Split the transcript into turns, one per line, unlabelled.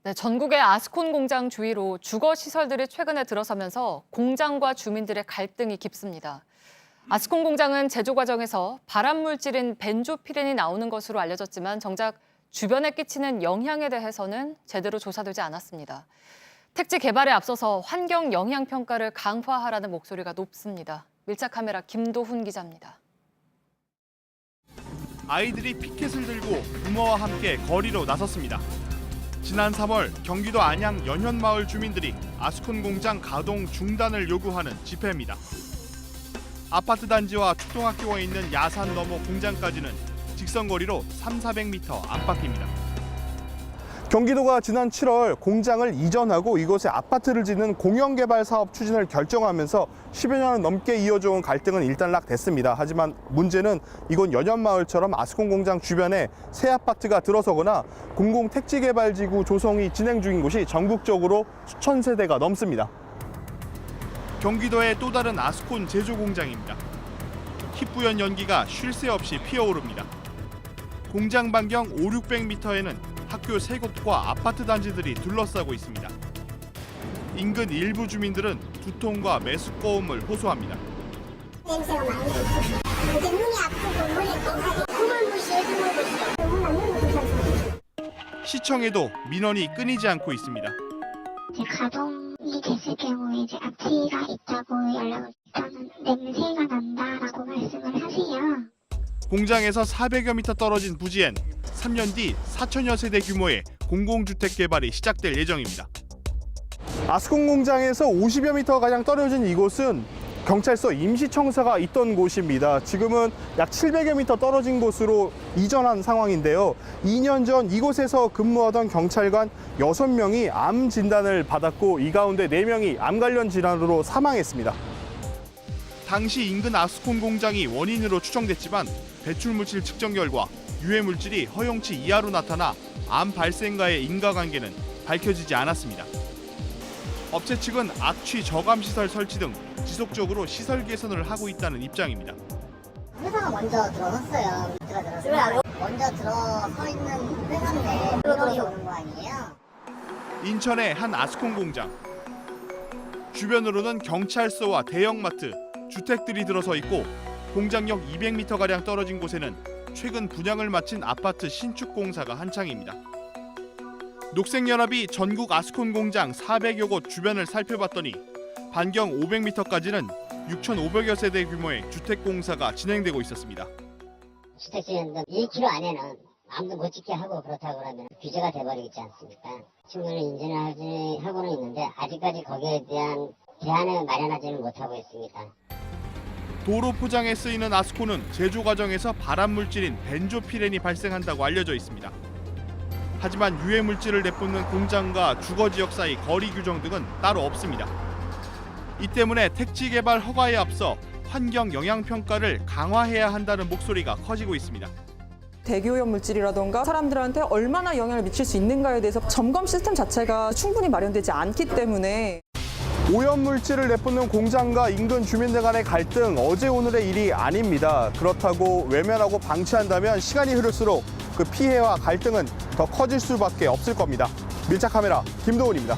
네, 전국의 아스콘 공장 주위로 주거 시설들이 최근에 들어서면서 공장과 주민들의 갈등이 깊습니다. 아스콘 공장은 제조 과정에서 발암 물질인 벤조피렌이 나오는 것으로 알려졌지만 정작 주변에 끼치는 영향에 대해서는 제대로 조사되지 않았습니다. 택지 개발에 앞서서 환경 영향 평가를 강화하라는 목소리가 높습니다. 밀착 카메라 김도훈 기자입니다.
아이들이 피켓을 들고 부모와 함께 거리로 나섰습니다. 지난 3월 경기도 안양 연현마을 주민들이 아스콘 공장 가동 중단을 요구하는 집회입니다. 아파트 단지와 초등학교가 있는 야산 너머 공장까지는 직선거리로 300~400m 안팎입니다.
경기도가 지난 7월 공장을 이전하고 이곳에 아파트를 짓는 공영개발 사업 추진을 결정하면서 10여 년 넘게 이어져온 갈등은 일단락됐습니다. 하지만 문제는 이곳 연현마을처럼 아스콘 공장 주변에 새 아파트가 들어서거나 공공택지개발지구 조성이 진행 중인 곳이 전국적으로 수천 세대가 넘습니다.
경기도의 또 다른 아스콘 제조 공장입니다. 희뿌연 연기가 쉴 새 없이 피어오릅니다. 공장 반경 500~600m에는 학교 3곳과 아파트 단지들이 둘러싸고 있습니다. 인근 일부 주민들은 두통과 메스꺼움을 호소합니다.
냄새가 많이 나서 이제 눈이 아프고 머리 똥하기
시청에도 민원이 끊이지 않고 있습니다.
가동이 됐을 경우에 이제 악취가 있다고 연락을 주면 냄새가 난다라고 말씀을 하세요.
공장에서 400여 미터 떨어진 부지엔 3년 뒤 4천여 세대 규모의 공공주택 개발이 시작될 예정입니다.
아스콘 공장에서 50여 미터 가량 떨어진 이곳은 경찰서 임시청사가 있던 곳입니다. 지금은 약 700여 미터 떨어진 곳으로 이전한 상황인데요. 2년 전 이곳에서 근무하던 경찰관 6명이 암 진단을 받았고 이 가운데 4명이 암 관련 질환으로 사망했습니다.
당시 인근 아스콘 공장이 원인으로 추정됐지만 배출물질 측정 결과 유해 물질이 허용치 이하로 나타나 암 발생과의 인과관계는 밝혀지지 않았습니다. 업체 측은 악취 저감 시설 설치 등 지속적으로 시설 개선을 하고 있다는 입장입니다.
회사가 먼저 들어섰어요. 먼저 들어서 있는 회사인데 민원이 오는 거 아니에요?
인천의 한 아스콘 공장. 주변으로는 경찰서와 대형마트, 주택들이 들어서 있고 공장역 200m가량 떨어진 곳에는 최근 분양을 마친 아파트 신축 공사가 한창입니다. 녹색연합이 전국 아스콘 공장 400여 곳 주변을 살펴봤더니 반경 500m까지는 6,500여 세대 규모의 주택 공사가 진행되고 있었습니다.
주택 지는데 1km 안에는 아무도 못 짓게 하고 그렇다고 그러면 규제가 돼버리지 않습니까? 충분히 인증을 하고는 있는데 아직까지 거기에 대한 대안을 마련하지는 못하고 있습니다.
도로 포장에 쓰이는 아스콘은 제조 과정에서 발암 물질인 벤조피렌이 발생한다고 알려져 있습니다. 하지만 유해 물질을 내뿜는 공장과 주거 지역 사이 거리 규정 등은 따로 없습니다. 이 때문에 택지 개발 허가에 앞서 환경 영향 평가를 강화해야 한다는 목소리가 커지고 있습니다.
대기오염 물질이라던가 사람들한테 얼마나 영향을 미칠 수 있는가에 대해서 점검 시스템 자체가 충분히 마련되지 않기 때문에
오염물질을 내뿜는 공장과 인근 주민들 간의 갈등 어제 오늘의 일이 아닙니다. 그렇다고 외면하고 방치한다면 시간이 흐를수록 그 피해와 갈등은 더 커질 수밖에 없을 겁니다. 밀착 카메라 김도훈입니다.